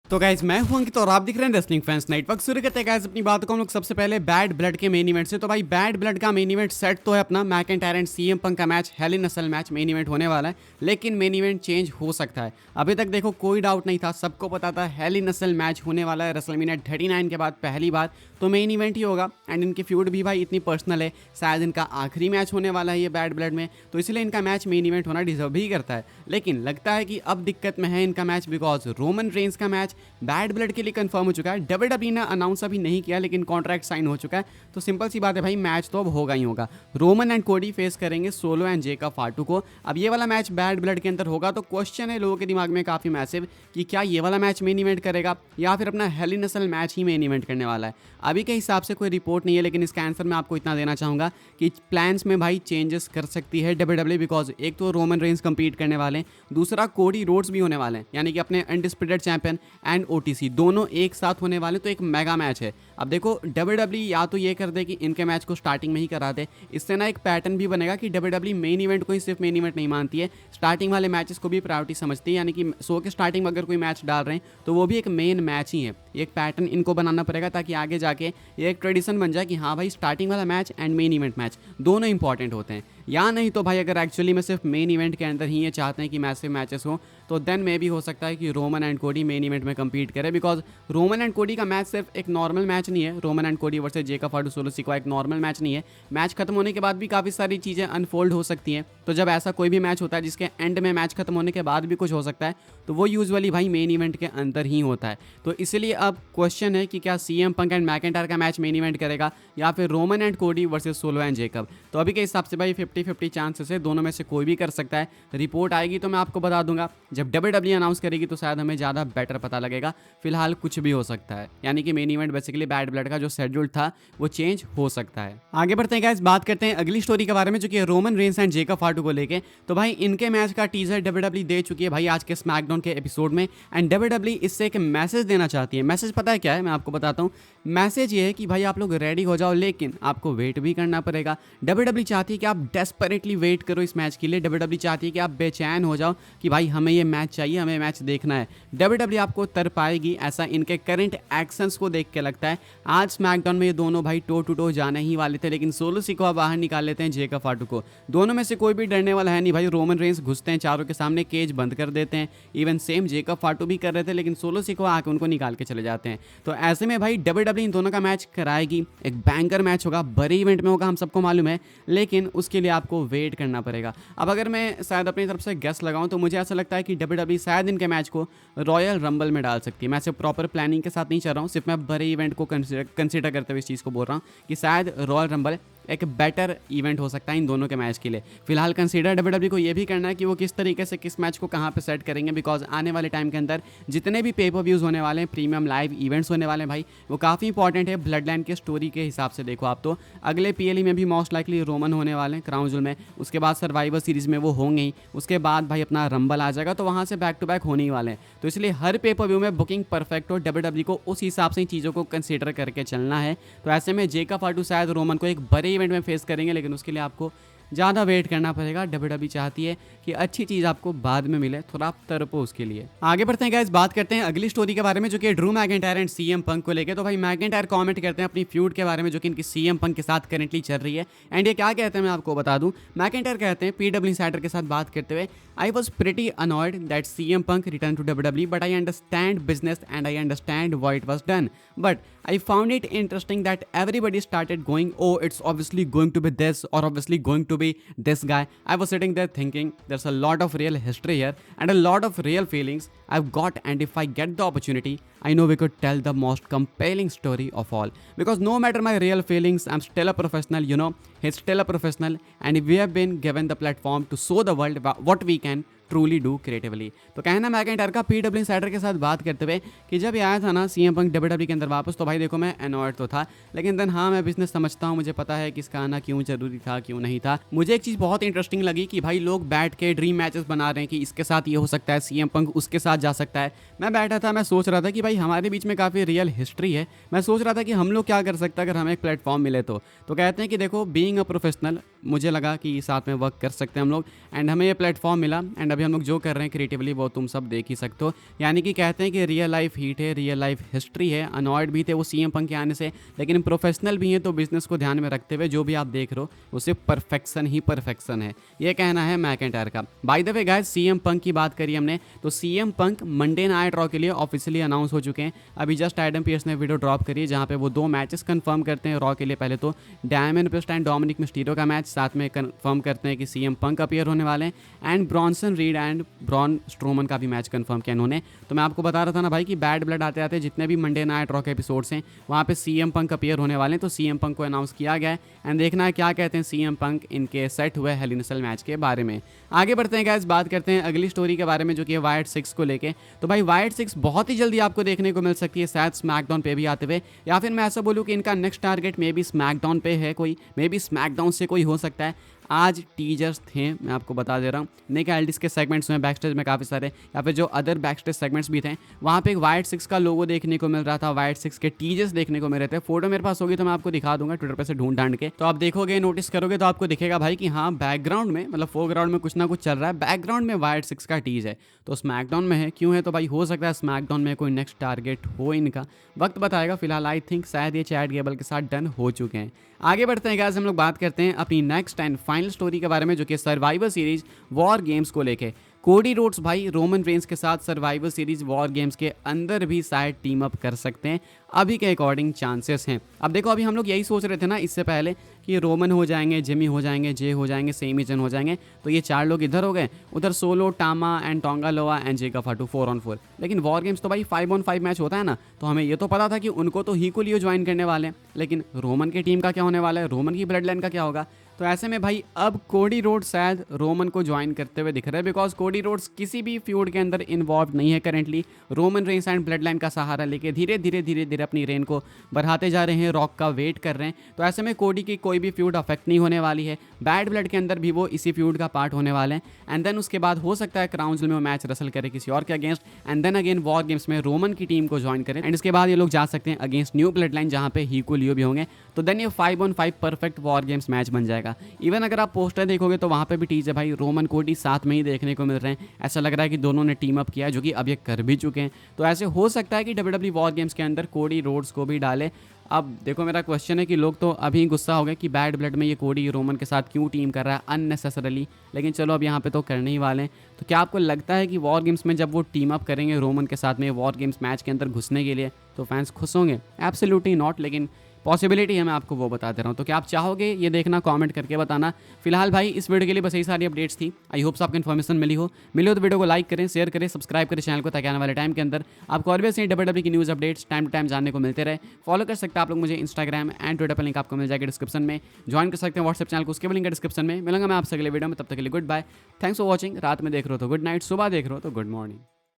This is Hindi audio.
तो गाइज मैं हूं अंकित और आप दिख रहे हैं रेसलिंग फैंस नेटवर्क। शुरू करते हैं गाइज अपनी बात को हम लोग सबसे पहले बैड ब्लड के मेन इवेंट से। तो भाई बैड ब्लड का मेन इवेंट सेट तो है अपना मैकइंटायर एंड सीएम पंक का मैच, हेल इन अ सेल मैच मेन इवेंट होने वाला है, लेकिन मेन इवेंट चेंज हो सकता है। अभी तक देखो कोई डाउट नहीं था, सबको पता था हेल इन अ सेल मैच होने वाला है रेसलमेनिया 39 के बाद पहली बार, तो मेन इवेंट ही होगा। एंड इनकी फ्यूड भी भाई इतनी पर्सनल है, शायद इनका आखिरी मैच होने वाला है ये बैड ब्लड में, तो इसलिए इनका मैच मेन इवेंट होना डिजर्व भी करता है। लेकिन लगता है कि अब दिक्कत में है इनका मैच, बिकॉज रोमन रेंस का मैच बैड ब्लड के लिए कंफर्म हो चुका है। डब्ल्यूडब्ल्यूई ने अनाउंस अभी नहीं किया, लेकिन कॉन्ट्रैक्ट साइन हो चुका है, तो सिंपल सी बात है भाई, मैच तो अब होगा ही होगा। रोमन एंड कोडी फेस करेंगे सोलो एंड जेकब फाटू को। अब ये वाला मैच बैड ब्लड के अंदर होगा, तो क्वेश्चन है लोगों के दिमाग में काफ़ी मैसिव कि क्या ये वाला मैच मेन इवेंट करेगा या फिर अपना हेल इन अ सेल मैच ही मेन इवेंट करने वाला है। अभी के हिसाब से कोई रिपोर्ट नहीं है, लेकिन इसका आंसर मैं आपको इतना देना चाहूँगा कि प्लान्स में भाई चेंजेस कर सकती है डब्ल्यूडब्ल्यूई, बिकॉज एक तो रोमन रेंस कंपीट करने वाले हैं, दूसरा कोडी रोड्स भी होने वाले हैं, यानी कि अपने अनडिस्प्यूटेड चैंपियन एंड ओटीसी दोनों एक साथ होने वाले, तो एक मेगा मैच है। अब देखो डब्ल्यूडब्ल्यूई या तो ये कर दे कि इनके मैच को स्टार्टिंग में ही करा दे, इससे ना एक पैटर्न भी बनेगा कि डब्ल्यूडब्ल्यूई मेन इवेंट को ही सिर्फ मेन इवेंट नहीं मानती है, स्टार्टिंग वाले मैचेस को भी प्रायोरिटी समझती है, यानी कि शो के स्टार्टिंग में अगर कोई मैच डाल रहे हैं तो वो भी एक मेन मैच ही है। एक पैटर्न इनको बनाना पड़ेगा ताकि आगे जाके ये एक ट्रेडिशन बन जाए कि हाँ भाई स्टार्टिंग वाला match and main event match दोनों इंपॉर्टेंट होते हैं। या नहीं तो भाई अगर एक्चुअली में सिर्फ मेन इवेंट के अंदर ही ये चाहते हैं कि मैसिव मैचेस हो, तो देन मे भी हो सकता है कि Roman and Cody main event में compete करे, बिकॉज रोमन एंड कोडी का मैच सिर्फ एक नॉर्मल मैच नहीं है। Roman and Cody versus Jacob Fatu Solo Sikoa एक नॉर्मल मैच नहीं है, मैच खत्म होने के बाद भी काफ़ी सारी चीज़ें अनफोल्ड हो सकती हैं। तो जब ऐसा कोई भी मैच होता है जिसके एंड में मैच खत्म होने के बाद भी कुछ हो सकता है, तो वो यूजुअली भाई मेन इवेंट के अंदर ही होता है। तो इसलिए अब क्वेश्चन है कि क्या सीएम पंक एंड मैकइंटायर का मैच मेन इवेंट करेगा या फिर Roman and Cody versus solo and Jacob. तो अभी के हिसाब से भाई 50-50 चांसेस है, दोनों में से कोई भी कर सकता है। रिपोर्ट आएगी तो मैं आपको बता दूंगा, जब डब्ल्यूडब्ल्यूई अनाउंस करेगी तो शायद हमें ज़्यादा बेटर पता लगेगा। फिलहाल कुछ भी हो सकता है, यानी कि main event basically bad blood का जो शेड्यूल था वो चेंज हो सकता है। आगे बढ़ते हैं गाइस, बात करते हैं अगली स्टोरी के बारे में, जो कि रोमन रेंस एंड जेकब फाटू को लेके। तो भाई इनके मैच का टीजर डब्ल्यूडब्ल्यूई दे चुकी है भाई आज के स्मैकडाउन के एपिसोड में, एंड डब्ल्यूडब्ल्यूई इससे एक मैसेज देना चाहती है। मैसेज पता है क्या है, मैं आपको बताता हूँ। मैसेज ये है कि भाई आप लोग रेडी हो जाओ, लेकिन आपको वेट भी करना पड़ेगा। डब्ल्यूडब्ल्यूई चाहती है कि आप डेस्परेटली वेट करो इस मैच के लिए। डब्ल्यूडब्ल्यूई चाहती है कि आप बेचैन हो जाओ कि भाई हमें ये मैच चाहिए, हमें मैच देखना है। डब्ल्यूडब्ल्यूई आपको तर पाएगी, ऐसा इनके करंट एक्शंस को देख के लगता है। आज स्मैकडाउन में ये दोनों भाई टो टू टो जाने ही वाले थे, लेकिन सोलो सिक्वा बाहर निकाल लेते हैं जेकब फाटू को। दोनों में से कोई भी डरने वाला है नहीं भाई। रोमन रेंस घुसते हैं चारों के सामने, केज बंद कर देते हैं, इवन सेम जेकब फाटू भी कर रहे थे, लेकिन सोलो सिक्वा आके उनको निकाल के चले जाते हैं। तो ऐसे में भाई डब्ल्यूडब्ल्यूई इन दोनों का मैच कराएगी, एक बैंकर मैच होगा, बड़े इवेंट में होगा, हम सबको मालूम है, लेकिन उसके लिए आपको वेट करना पड़ेगा। अब अगर मैं शायद अपनी तरफ से गेस लगाऊं तो मुझे ऐसा लगता है कि डब्ल्यूडब्ल्यूई शायद इनके मैच को रॉयल रंबल में डाल सकती है। मैं सिर्फ प्रॉपर प्लानिंग के साथ नहीं चल रहा हूँ, सिर्फ मैं बड़े इवेंट को कंसिडर करते हुए इस चीज़ को बोल रहा हूँ कि शायद रॉयल रंबल एक बेटर इवेंट हो सकता है इन दोनों के मैच के लिए। फिलहाल कंसीडर डब्ल्यूडब्ल्यूई को ये भी करना है कि वो किस तरीके से किस मैच को कहाँ पे सेट करेंगे, बिकॉज आने वाले टाइम के अंदर जितने भी पेपर व्यूज़ होने वाले हैं, प्रीमियम लाइव इवेंट्स होने वाले हैं भाई, वो काफ़ी इंपॉर्टेंट है ब्लड लाइन के स्टोरी के हिसाब से। देखो आप तो अगले पीएलई में भी मोस्ट लाइकली रोमन होने वाले हैं क्राउन जूल में, उसके बाद सर्वाइवर सीरीज में वो होंगे ही, उसके बाद भाई अपना रंबल आ जाएगा, तो वहाँ से बैक टू बैक होने ही वाले हैं। तो इसलिए हर पेपर व्यू में बुकिंग परफेक्ट हो, डब्ल्यूडब्ल्यूई को उस हिसाब से चीज़ों को कंसीडर करके चलना है। तो ऐसे में जेकब फाटू शायद रोमन को एक बड़े इवेंट में फेस करेंगे, लेकिन उसके लिए आपको ज़्यादा वेट करना पड़ेगा। डब्ल्यूडब्ल्यूई चाहती है कि अच्छी चीज़ आपको बाद में मिले, थोड़ा आप तरपो उसके लिए। आगे बढ़ते हैं गाइस, बात करते हैं अगली स्टोरी के बारे में, जो कि Drew McIntyre and CM Punk को लेके। तो भाई मैकइंटायर कमेंट करते हैं अपनी फ्यूड के बारे में, जो कि इनकी सीएम पंक के साथ करेंटली चल रही है। एंड ये क्या कहते हैं मैं आपको बता दूं। मैकइंटायर कहते हैं पीडब्ल्यू इंसाइडर के साथ बात करते हुए, I was pretty annoyed that CM Punk return to WWE, but I understand business and I understand what it was done, but I found it interesting that everybody started going, oh, it's obviously going to be this or obviously going to be this guy. I was sitting there thinking there's a lot of real history here and a lot of real feelings I've got, and if I get the opportunity, I know we could tell the most compelling story of all. Because no matter my real feelings, I'm still a professional, you know, he's still a professional, and we have been given the platform to show the world what we can truly do creatively. तो कहना मैकइंटायर का पीडब्ल्यू इंसाइडर के साथ बात करते हुए कि जब ये आया था ना सीएम पंक डब्ल्यूडब्ल्यूई के अंदर वापस, तो भाई देखो मैं अनॉयड तो था, लेकिन देन हाँ मैं बिजनेस समझता हूँ, मुझे पता है कि इसका आना क्यों जरूरी था क्यों नहीं था। मुझे एक चीज़ बहुत इंटरेस्टिंग लगी कि भाई लोग बैठ के ड्रीम मैचेस बना रहे हैं कि इसके साथ ये हो सकता है, सीएम पंक उसके साथ जा सकता है। मैं बैठा था, मैं सोच रहा था कि भाई हमारे बीच में काफ़ी रियल हिस्ट्री है, मैं सोच रहा था कि हम लोग क्या कर सकते हैं अगर हमें एक प्लेटफॉर्म मिले तो कहते हैं कि देखो बीइंग अ प्रोफेशनल मुझे लगा कि साथ में वर्क कर सकते हैं हम लोग, एंड हमें ये प्लेटफॉर्म मिला। एंड अभी हम लोग जो कर रहे हैं क्रिएटिवली वो तुम सब देख ही सकते हो। यानी कि कहते हैं कि रियल लाइफ हीट है, रियल लाइफ हिस्ट्री है। अनॉयड भी थे वो सीएम पंक के आने से, लेकिन प्रोफेशनल भी हैं, तो बिजनेस को ध्यान में रखते हुए जो भी आप देख रहे हो वो सिर्फ परफेक्शन ही परफेक्शन है, ये कहना है मैकइंटायर का। By the way guys, CM Punk की बात करी हमने, तो CM Punk Monday night raw के लिए ऑफिशियली अनाउंस हो चुके हैं। अभी जस्ट एडम पीयर्स ने वीडियो ड्रॉप करी है जहाँ पे वो 2 मैचेस कंफर्म करते हैं रॉ के लिए। पहले तो diamond priest and Dominik Mysterio का मैच, साथ में कंफर्म करते हैं कि सीएम पंक अपीयर होने वाले हैं, and Bronson read and Braun Strowman का भी मैच कंफर्म किया इन्होंने। तो मैं आपको बता रहा था ना भाई कि बैड ब्लड आते आते जितने भी मंडे नाइट रॉ के एपिसोड्स हैं वहाँ पे सीएम पंक अपीयर होने वाले हैं। तो सीएम पंक को अनाउंस किया गया है, एंड देखना है क्या कहते हैं सीएम पंक इनके सेट हुए हेल इन अ सेल मैच के बारे में। आगे बढ़ते हैं गाइस, बात करते हैं अगली स्टोरी के बारे में जो कि है वाइड 6 को लेके। तो भाई वाइड 6 बहुत ही जल्दी आपको देखने को मिल सकती है, शायद स्मैकडाउन पे भी आते हुए, या फिर मैं ऐसा बोलूँ कि इनका next target may be SmackDown पे है, कोई मे बी स्मैकडाउन से कोई हो सकता है। आज टीजर्स थे, मैं आपको बता दे रहा हूँ। निक एल्डिस के सेगमेंट्स हुए बैक स्टेज में काफ़ी सारे, या फिर जो अदर बैक स्टेज सेगमेंट्स भी थे, वहाँ पे एक वाइड 6 का लोगो देखने को मिल रहा था, वाइड 6 के टीजर्स देखने को मिल रहे थे। फोटो मेरे पास होगी तो मैं आपको दिखा दूंगा ट्विटर पे से ढूंढ ढांड के, तो आप देखोगे नोटिस करोगे तो आपको दिखेगा भाई कि हाँ बैकग्राउंड में, मतलब फोरग्राउंड में कुछ ना कुछ चल रहा है, बैकग्राउंड में वाइड 6 का टीज है। तो स्मैकडाउन में है, क्यों है? तो भाई हो सकता है स्मैकडाउन में कोई नेक्स्ट टारगेट हो इनका, वक्त बताएगा। फिलहाल आई थिंक शायद ये चैट गेबल के साथ डन हो चुके हैं। आगे बढ़ते हैं गाइस, हम लोग बात करते हैं अपनी नेक्स्ट एंड फाइनल स्टोरी के बारे में जो कि सर्वाइवर सीरीज वॉर गेम्स को लेके। कोडी रोड्स भाई रोमन रेंस के साथ सर्वाइवर सीरीज वॉर गेम्स के अंदर भी शायद टीम अप कर सकते हैं, अभी के अकॉर्डिंग चांसेस हैं। अब देखो, अभी हम लोग यही सोच रहे थे ना इससे पहले कि रोमन हो जाएंगे, जिमी हो जाएंगे, जे हो जाएंगे, सेमीजन हो जाएंगे, तो ये 4 लोग इधर हो गए, उधर सोलो, टामा एंड टोंगा लोआ एंड जेका फाटू 4-on-4। लेकिन वॉर गेम्स तो भाई 5-on-5 मैच होता है ना, तो हमें ये तो पता था कि उनको तो हीको लियो ज्वाइन करने वाले हैं, लेकिन रोमन की टीम का क्या होने वाला है, रोमन की ब्लड लाइन का क्या होगा? तो ऐसे में भाई अब कोडी रोड्स शायद रोमन को ज्वाइन करते हुए दिख रहे हैं, बिकॉज कोडी रोड्स किसी भी फ्यूड के अंदर इन्वॉल्व नहीं है currently. Roman Reigns and blood line का सहारा लेके धीरे धीरे अपनी रेन को बढ़ाते जा रहे हैं, रॉक का वेट कर रहे हैं। तो ऐसे में कोडी की कोई भी फ्यूड अफेक्ट नहीं होने वाली है, बैड ब्लड के अंदर भी वो इसी फ्यूड का पार्ट होने वाले हैं। एंड देन उसके बाद हो सकता है क्राउन ज्वेल में वो मैच रसल करे किसी और के against, and then again war games में रोमन की टीम को ज्वाइन करें, एंड इसके बाद ये लोग जा सकते हैं अगेंस्ट न्यू ब्लड लाइन जहाँ पे हीको लियो भी होंगे। तो देन ये 5-on-5 perfect war games match बन जाएगा। इवन अगर आप पोस्टर देखोगे तो वहाँ पे भी टीज है भाई, रोमन कोडी साथ में ही देखने को मिल रहे हैं। ऐसा लग रहा है कि दोनों ने टीम अप किया है, जो कि अब ये कर भी चुके हैं। तो ऐसे हो सकता है कि WWE वॉर गेम्स के अंदर कोडी रोड्स को भी डाले। अब देखो, मेरा क्वेश्चन है कि लोग तो अभी गुस्सा हो गए कि बैड ब्लड में ये कोडी रोमन के साथ क्यों टीम कर रहा है अननेसेसरली, लेकिन चलो अब यहाँ पे तो करने ही वाले हैं। तो क्या आपको लगता है कि वॉर गेम्स में जब वो टीम अप करेंगे रोमन के साथ में वॉर गेम्स मैच के अंदर घुसने के लिए, तो फैंस खुश होंगे? एब्सोल्युटली नॉट, लेकिन पॉसिबिलिटी है, मैं आपको वो बता दे रहा हूँ। तो क्या आप चाहोगे ये देखना? कमेंट करके बताना। फिलहाल भाई इस वीडियो के लिए बस यही सारी अपडेट्स थी। आई होप आपको इन्फॉर्मेशन मिली हो तो वीडियो को लाइक करें, शेयर करें, सब्सक्राइब करें चैनल को, ताकि आने वाले टाइम के अंदर आपको ऑलवेज WWE की news updates time to time जानने को मिलते रहे। फॉलो कर सकते हैं आप लोग मुझे इंस्टाग्राम एंड ट्विटर पर, लिंक आपको मिल जाएगा डिस्क्रिप्शन में। ज्वाइन कर सकते हैं व्हाट्सएप चैनल को, उसके भी लिंक है डिस्क्रिप्शन में। मिलूंगा मैं आपसे अगले वीडियो में, तब तक के लिए goodbye, thanks for watching. रात में देख रहे हो तो गुड नाइट, सुबह देख रहे हो तो गुड मॉर्निंग।